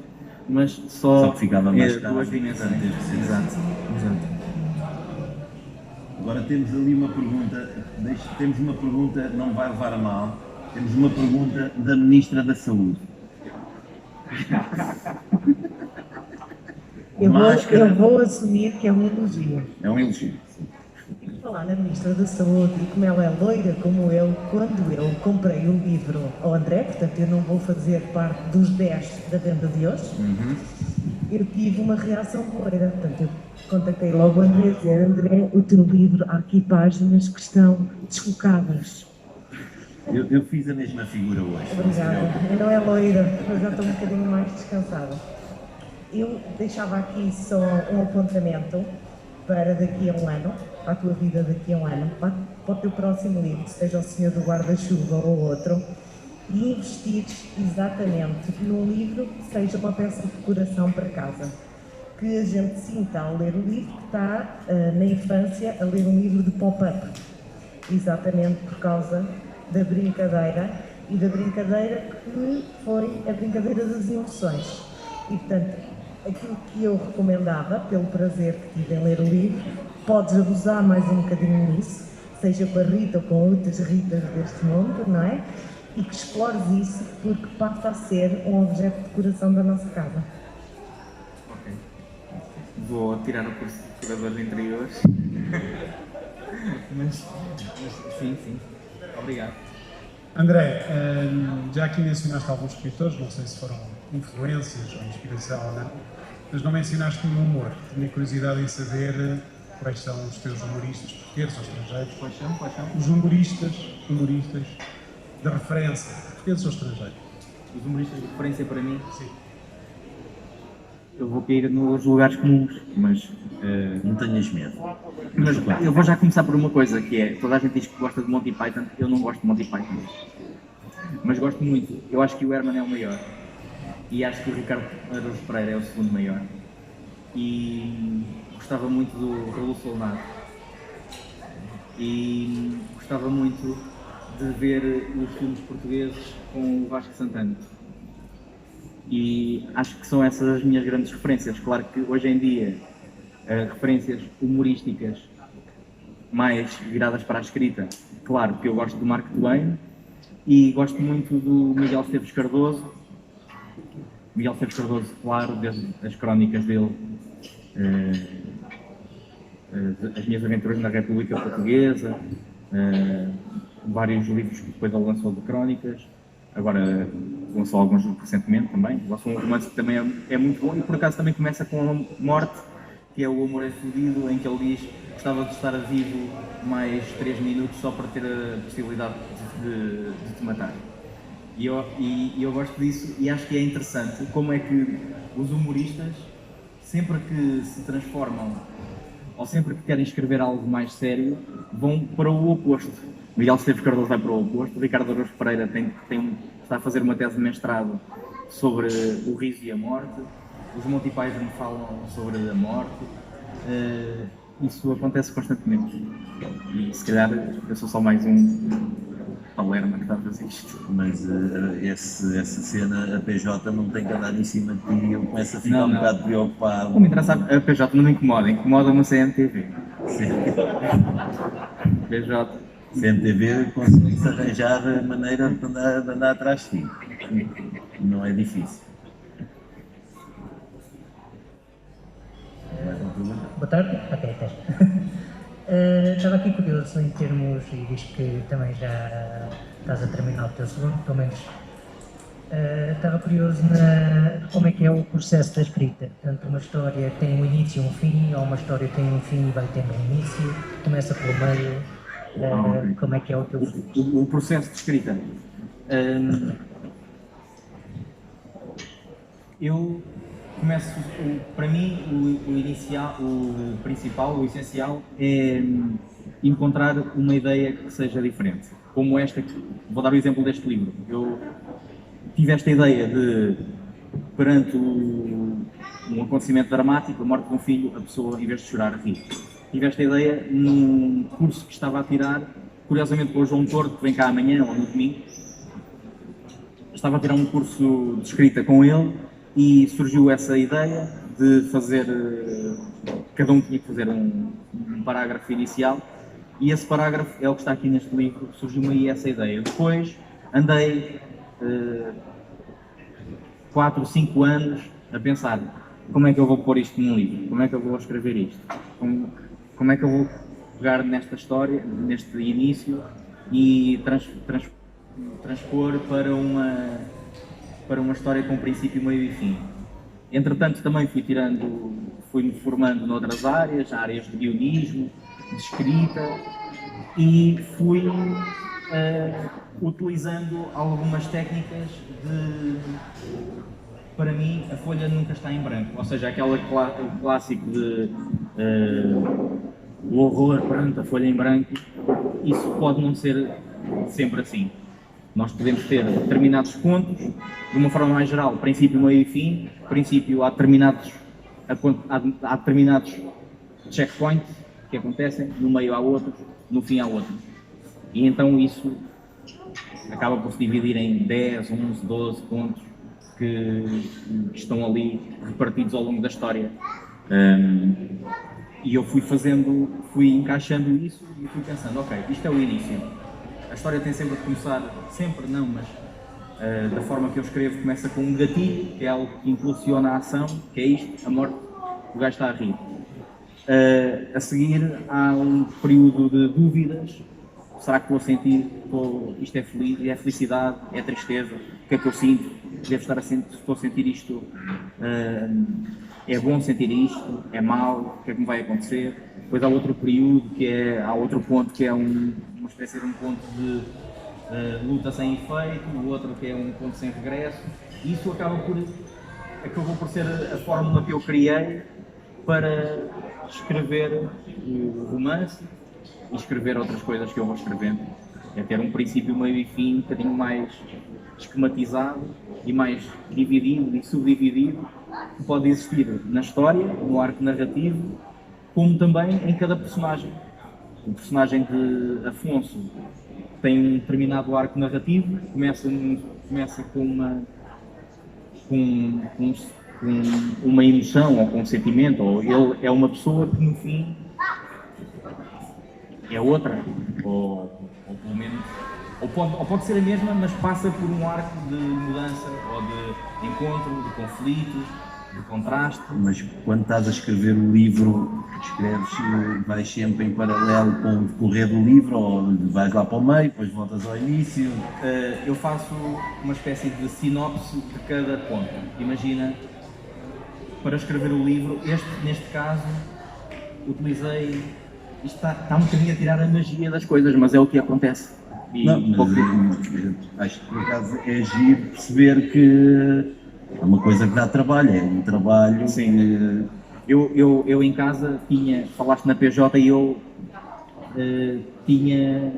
mas só que ficava mais caro. duas dimensões. Exato. Agora temos ali uma pergunta, temos uma pergunta, não vai levar a mal, temos uma pergunta da Ministra da Saúde. Eu vou assumir que é um elogio. É um elogio. Falar na Ministra da Saúde e como ela é loira como eu, quando eu comprei o livro ao André, portanto eu não vou fazer parte dos 10 da venda de hoje, eu tive uma reação doida. Portanto, eu contactei logo o André e disse: André, o teu livro, há aqui páginas que estão desfocadas. Eu fiz a mesma figura hoje. Obrigada. Eu não é loira, mas já estou um bocadinho mais descansada. Eu deixava aqui só um apontamento para daqui a um ano, para a tua vida daqui a um ano, para o teu próximo livro, seja o Senhor do Guarda-Chuva ou outro, e investires exatamente num livro que seja uma peça de decoração para casa. Que a gente sinta ao ler o livro que está na infância a ler um livro de pop-up. Exatamente por causa da brincadeira e da brincadeira que foi a brincadeira das emoções. E, portanto, aquilo que eu recomendava, pelo prazer que tive em ler o livro, podes abusar mais um bocadinho nisso, seja com a Rita ou com outras Ritas deste mundo, não é? E que explores isso, porque passa a ser um objeto de decoração da nossa casa. Ok. Vou tirar o curso de decorador de interiores. mas sim. Obrigado. André, já aqui mencionaste alguns escritores, não sei se foram influências ou inspiração ou não, mas não mencionaste nenhum humor. Tinha curiosidade em saber quais são os teus humoristas portugueses ou estrangeiros. Quais são? Os humoristas de referência, portugueses ou estrangeiros. Os humoristas de referência para mim? Sim. Eu vou cair nos lugares comuns, mas... Não tenhas medo. Mas eu vou já começar por uma coisa, que é, toda a gente diz que gosta de Monty Python, eu não gosto de Monty Python. Mas gosto muito. Eu acho que o Herman é o maior. E acho que o Ricardo Araújo Pereira é o segundo maior. E gostava muito do Raul Solnado. E gostava muito de ver os filmes portugueses com o Vasco Santana. E acho que são essas as minhas grandes referências. Claro que hoje em dia, referências humorísticas mais viradas para a escrita, claro que eu gosto do Mark Twain e gosto muito do Miguel Esteves Cardoso. Miguel Esteves Cardoso, claro, desde as crónicas dele, As Minhas Aventuras na República Portuguesa, vários livros que depois ele lançou de crónicas, agora lançou alguns recentemente também, lançou um romance que também é muito bom e por acaso também começa com a morte, que é O Amor é Fodido, em que ele diz que gostava de estar vivo mais 3 minutos só para ter a possibilidade de te matar. E eu gosto disso e acho que é interessante como é que os humoristas, sempre que se transformam ou sempre que querem escrever algo mais sério, vão para o oposto. Miguel Esteves Cardoso vai para o oposto, Ricardo Araújo Pereira está a fazer uma tese de mestrado sobre o riso e a morte, os Monty Python falam sobre a morte, isso acontece constantemente. E se calhar eu sou só mais um Palerma que está a fazer isto. Mas essa cena, a PJ não tem que andar em cima de ti e eu começo a ficar um bocado preocupado. O que me interessa, a PJ não me incomoda uma CMTV. PJ. CMTV consegue-se arranjar a maneira de andar atrás de ti. Não é difícil. Boa tarde. Ok, estava aqui curioso em termos, e visto que também já estás a terminar o teu segundo, pelo menos, estava curioso como é que é o processo da escrita. Portanto, uma história tem um início e um fim, ou uma história tem um fim e vai tendo um início, começa pelo meio, como é que é o teu fluxo? O processo de escrita. Eu começo, para mim, o principal, o essencial é encontrar uma ideia que seja diferente. Como esta, vou dar o exemplo deste livro. Eu tive esta ideia de, perante um acontecimento dramático, a morte de um filho, a pessoa, em vez de chorar, ri. Tive esta ideia num curso que estava a tirar, curiosamente com o João Torto, que vem cá amanhã ou no domingo. Estava a tirar um curso de escrita com ele e surgiu essa ideia de fazer, cada um tinha que fazer um parágrafo inicial e esse parágrafo é o que está aqui neste livro, surgiu-me aí essa ideia. Depois andei 4 ou 5 anos a pensar como é que eu vou pôr isto num livro, como é que eu vou escrever isto, como é que eu vou pegar nesta história, neste início e transpor para uma história com princípio, meio e fim. Entretanto, também fui-me formando noutras áreas de guionismo, de escrita, e fui utilizando algumas técnicas para mim, a folha nunca está em branco, ou seja, o clássico de o horror perante a folha em branco, isso pode não ser sempre assim. Nós podemos ter determinados pontos, de uma forma mais geral, princípio, meio e fim. Princípio, há determinados checkpoints que acontecem, no meio há outros, no fim há outros. E então isso acaba por se dividir em 10, 11, 12 pontos que estão ali repartidos ao longo da história. E eu fui encaixando isso e fui pensando, ok, isto é o início. A história tem sempre de começar, sempre não, mas da forma que eu escrevo, começa com um gatilho, que é algo que impulsiona a ação, que é isto, a morte, o gajo está a rir. A seguir há um período de dúvidas. Será que estou a sentir, isto é felicidade, é tristeza, o que é que eu sinto? Devo estar estou a sentir isto, é bom sentir isto, é mau, o que é que me vai acontecer? Depois há outro período, há outro ponto que é uma espécie de um ponto de luta sem efeito, o outro que é um ponto sem regresso. Isso acabou por ser a fórmula que eu criei para escrever o romance e escrever outras coisas que eu vou escrevendo. É ter um princípio, meio e fim um bocadinho mais esquematizado e mais dividido e subdividido, que pode existir na história, no arco narrativo, como também em cada personagem. O personagem de Afonso tem um determinado arco narrativo, começa com uma emoção ou com um sentimento, ou ele é uma pessoa que no fim é outra, ou pelo menos, ou pode ser a mesma, mas passa por um arco de mudança, ou de encontro, de conflito, de contraste. Mas quando estás a escrever o livro, vais sempre em paralelo com o decorrer do livro, ou vais lá para o meio, depois voltas ao início? Eu faço uma espécie de sinopse de cada ponto. Imagina, para escrever o livro, neste caso, utilizei... Isto está um bocadinho a tirar a magia das coisas, mas é o que acontece. Acho que por acaso é giro perceber que é uma coisa que dá trabalho, é um trabalho. Sim. Eu em casa falaste na PJ e eu tinha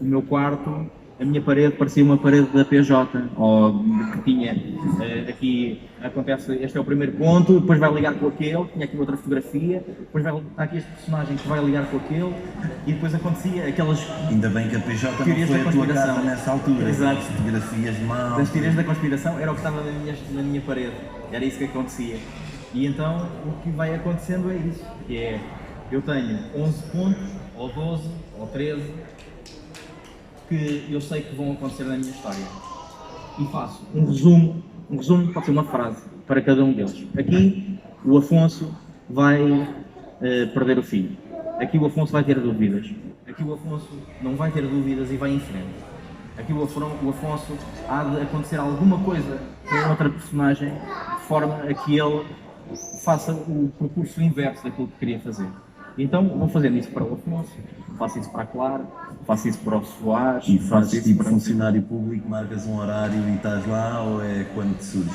o meu quarto, a minha parede parecia uma parede da PJ, ou que tinha aqui, acontece, este é o primeiro ponto, depois vai ligar com aquele, tinha aqui outra fotografia, depois está aqui este personagem que vai ligar com aquele, e depois acontecia aquelas... Ainda bem que a PJ não foi a tua casa nessa altura. Exato. As fotografias de mal. Das teorias da conspiração era o que estava na minha parede, era isso que acontecia. E então o que vai acontecendo é isso, que é, eu tenho 11 pontos, ou 12, ou 13, que eu sei que vão acontecer na minha história. E faço um resumo pode ser uma frase, para cada um deles. Aqui, o Afonso vai perder o filho. Aqui o Afonso vai ter dúvidas. Aqui o Afonso não vai ter dúvidas e vai em frente. Aqui o Afonso há de acontecer alguma coisa com outra personagem, de forma a que ele faça o percurso inverso daquilo que queria fazer. Então vou fazendo isso para o Afonso, faço isso para a Clara, faço isso para o Soares. E fazes tipo funcionário público, marcas um horário e estás lá, ou é quando te surge?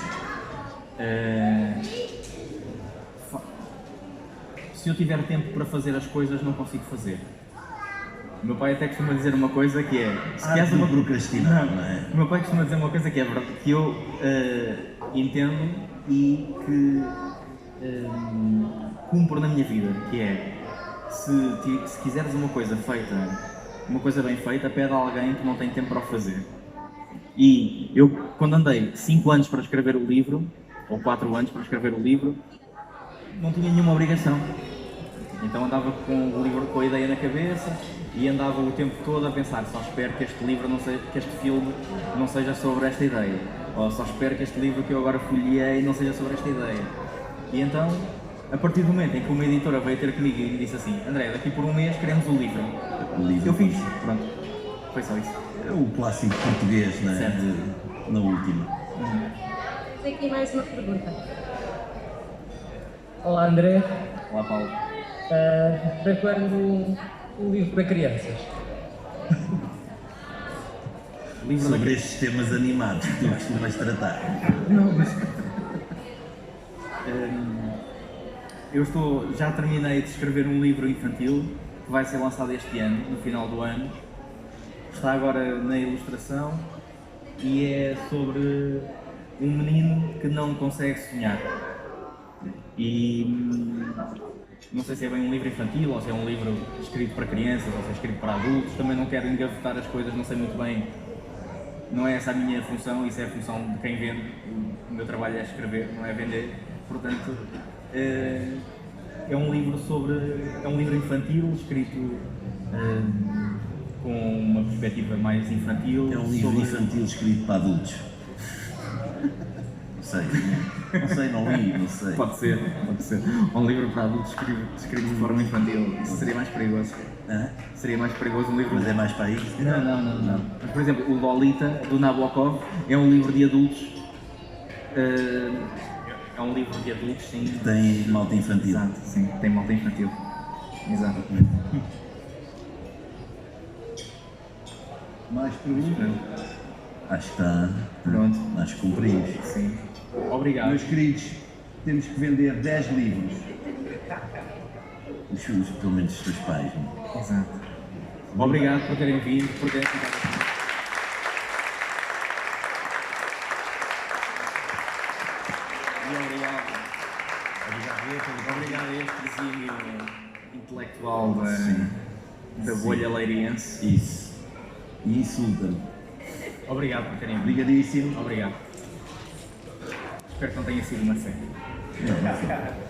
Se eu tiver tempo para fazer as coisas, não consigo fazer. O meu pai até costuma dizer uma coisa que é... Se queres uma procrastinar, não é? O meu pai costuma dizer uma coisa que é verdade, que eu entendo e que cumpro na minha vida, que é... Se quiseres uma coisa bem feita, pede a alguém que não tem tempo para o fazer. E eu, quando andei 5 anos para escrever o livro, ou 4 anos para escrever o livro, não tinha nenhuma obrigação. Então andava com o livro, com a ideia na cabeça, e andava o tempo todo a pensar, só espero que este livro que este filme não seja sobre esta ideia. Ou só espero que este livro que eu agora folheei não seja sobre esta ideia. E então, a partir do momento em que uma editora veio ter comigo e me disse assim, André, daqui por um mês queremos o livro. Eu fiz, pronto, foi só isso. É o clássico português, não é? Na última. Tem aqui mais uma pergunta. Olá André, Olá, Paulo. para quando um livro para crianças? Livro Sobre da... estes temas animados que tu costumas tratar. Já terminei de escrever um livro infantil que vai ser lançado este ano, no final do ano. Está agora na ilustração e é sobre um menino que não consegue sonhar. E não sei se é bem um livro infantil ou se é um livro escrito para crianças ou se é escrito para adultos. Também não quero engavetar as coisas, não sei muito bem. Não é essa a minha função, isso é a função de quem vende. O meu trabalho é escrever, não é vender. Portanto, é um livro infantil escrito com uma perspectiva mais infantil. É um livro infantil escrito para adultos. Não li, não sei. Pode ser. Um livro para adultos escrito de forma infantil. Isso seria mais perigoso. Seria mais perigoso um livro. Mas é mais para aí? Não. Mas, por exemplo, o Lolita, do Nabokov, é um livro de adultos. É um livro de adultos, sim. Que tem malta infantil. Exato, sim, tem malta infantil. Exato. Mais perguntas? Acho que está. Pronto. Acho que cumprimos. Sim. Obrigado. Meus queridos, temos que vender 10 livros. Pelo menos os teus pais. Não? Exato. Obrigado por terem vindo, por terem ficado aqui. E obrigado a este exímio intelectual da bolha leiriense. Isso. E insulta-me. Obrigado por terem vindo. Obrigadíssimo. Obrigado. Espero que não tenha sido uma série. Não, não foi.